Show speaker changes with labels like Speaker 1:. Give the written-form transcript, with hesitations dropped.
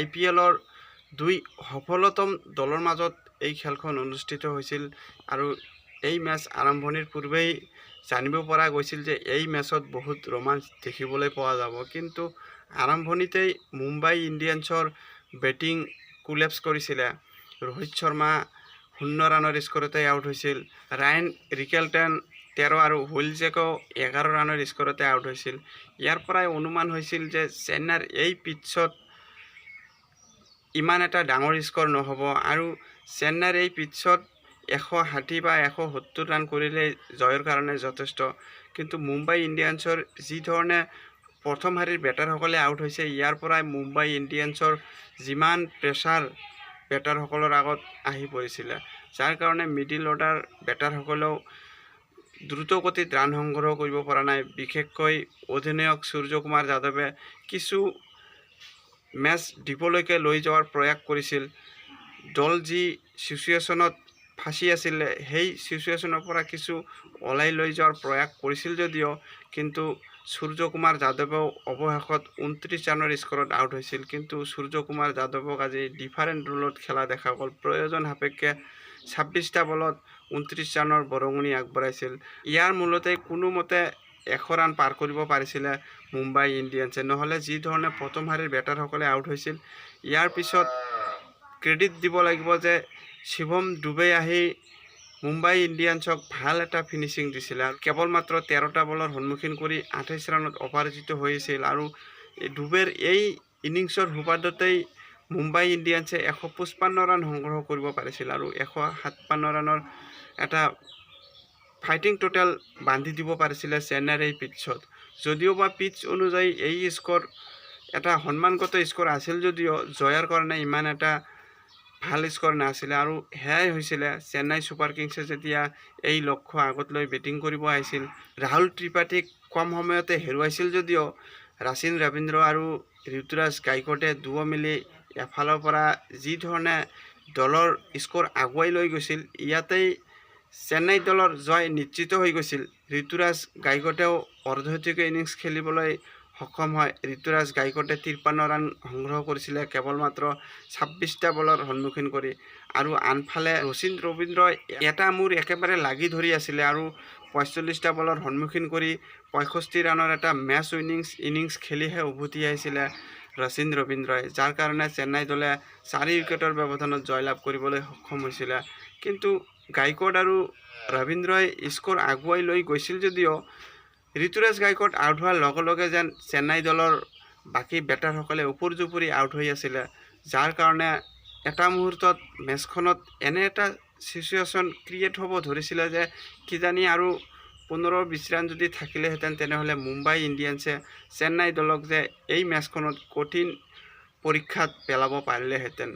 Speaker 1: IPLৰ দুই সফলতম দলৰ মাজত এই খেলখন অনুষ্ঠিত হৈছিল আৰু এই মেচ আৰম্ভণিৰ পূৰ্বেই জানিব পৰা গৈছিল যে এই মেচত বহুত ৰোমাঞ্চ দেখিবলৈ পোৱা যাব, কিন্তু আৰম্ভণিতেই মুম্বাই ইণ্ডিয়ানছৰ বেটিং কোলেপছ কৰিছিলে। ৰোহিত শৰ্মা 0 ৰানৰ স্কৰতে আউট হৈছিল। ৰায়ান ৰিকেলটন 13 আৰু হুইল জেকো 11 ৰানৰ স্কৰতে আউট হৈছিল। ইয়াৰ পৰাই অনুমান হৈছিল যে চেন্নাইৰ এই পিটছত ইমান এটা ডাঙৰ স্কৰ নহ'ব আৰু চেন্নাইৰ এই পিটছত 160 বা 170 ৰান কৰিলে জয়ৰ কাৰণে যথেষ্ট। কিন্তু মুম্বাই ইণ্ডিয়ানছৰ যি ধৰণে প্ৰথম শাৰীৰ বেটাৰসকলে আউট হৈছে, ইয়াৰ পৰাই মুম্বাই ইণ্ডিয়ানছৰ যিমান প্ৰেছাৰ বেটাৰসকলৰ আগত আহি পৰিছিলে, যাৰ কাৰণে মিডিল অৰ্ডাৰ বেটাৰসকলেও দ্ৰুতগতিত ৰান সংগ্ৰহ কৰিব পৰা নাই। বিশেষকৈ অধিনায়ক সূৰ্যকুমাৰ যাদৱে কিছু মেচ ডিপলৈকে লৈ যোৱাৰ প্ৰয়াস কৰিছিল। দল যি চিচুৱেশ্যনত ফাঁচি আছিলে, সেই চিচুৱেশ্যনৰ পৰা কিছু ওলাই লৈ যোৱাৰ প্ৰয়াস কৰিছিল যদিও, কিন্তু সূৰ্যকুমাৰ যাদৱেও অৱশেষত 29 ৰানৰ স্কৰত আউট হৈছিল। কিন্তু সূৰ্যকুমাৰ যাদৱক আজি ডিফাৰেণ্ট ৰোলত খেলা দেখা গ'ল। প্ৰয়োজন সাপেক্ষে 26টা বলত 29 ৰানৰ বৰঙণি আগবঢ়াইছিল। ইয়াৰ মূলতে কোনোমতে 100 ৰান পাৰ কৰিব পাৰিছিলে মুম্বাই ইণ্ডিয়ানছে, নহ'লে যি ধৰণে প্ৰথম শাৰীৰ বেটাৰসকলে আউট হৈছিল। ইয়াৰ পিছত ক্ৰেডিট দিব লাগিব যে শিৱম ডুবে আহি মুম্বাই ইণ্ডিয়ানছক ভাল এটা ফিনিচিং দিছিলে আৰু কেৱল মাত্ৰ 13টা বলৰ সন্মুখীন কৰি 28 ৰানত অপৰাজিত হৈছিল। আৰু ডুবেৰ এই ইনিংছৰ সুবাদতেই মুম্বাই ইণ্ডিয়ানছে 155 ৰান সংগ্ৰহ কৰিব পাৰিছিল আৰু 157 ৰানৰ এটা ফাইটিং টোটেল বান্ধি দিব পাৰিছিলে চেন্নাইৰ এই পিটছত। যদিও বা পিটছ অনুযায়ী এই স্কৰ এটা সন্মানগত স্কৰ আছিল যদিও জয়ৰ কাৰণে ইমান এটা ভাল স্কৰ নাছিলে আৰু সেয়াই হৈছিলে চেন্নাই ছুপাৰ কিংছে যেতিয়া এই লক্ষ্য আগত লৈ বেটিং কৰিব আহিছিল। ৰাহুল ত্ৰিপাঠীক কম সময়তে হেৰুৱাইছিল যদিও ৰাচিন ৰবীন্দ্ৰ আৰু ঋতুৰাজ গাইকোৱাডে দুয়ো মিলি এফালৰ পৰা যি ধৰণে দলৰ স্কৰ আগুৱাই লৈ গৈছিল, ইয়াতেই চেন্নাই দলৰ জয় নিশ্চিত হৈ গৈছিল। ঋতুৰাজ গাইকোৱাডেও অৰ্ধশতকীয় ইনিংছ খেলিবলৈ সক্ষম হয়। ঋতুৰাজ গাইকোৱাডে 53 ৰান সংগ্ৰহ কৰিছিলে কেৱল মাত্ৰ 26টা বলৰ সন্মুখীন কৰি। আৰু আনফালে ৰাচিন ৰবীন্দ্ৰই এটা মূৰ একেবাৰে লাগি ধৰি আছিলে আৰু 45টা বলৰ সন্মুখীন কৰি 65 ৰানৰ এটা মেচ উইনিং ইনিংছ খেলিহে উভতি আহিছিলে ৰাচিন ৰবীন্দ্ৰই, যাৰ কাৰণে চেন্নাই দলে 4 উইকেটৰ ব্যৱধানত জয়লাভ কৰিবলৈ সক্ষম হৈছিলে। কিন্তু গাইকোৱাড আৰু ৰবীন্দ্ৰই স্কৰ আগুৱাই লৈ গৈছিল যদিও ঋতুৰাজ গাইকোৱাড আউট হোৱাৰ লগে লগে যেন চেন্নাই দলৰ বাকী বেটাৰসকলে ওপৰ জুপুৰি আউট হৈ আছিলে, যাৰ কাৰণে এটা মুহূৰ্তত মেচখনত এনে এটা চিচুৱেশ্যন ক্ৰিয়েট হ'ব ধৰিছিলে যে কিজানি আৰু 15-20 ৰান যদি থাকিলেহেঁতেন, তেনেহ'লে মুম্বাই ইণ্ডিয়ানছে চেন্নাই দলক যে এই মেচখনত কঠিন পৰীক্ষাত পেলাব পাৰিলেহেঁতেন।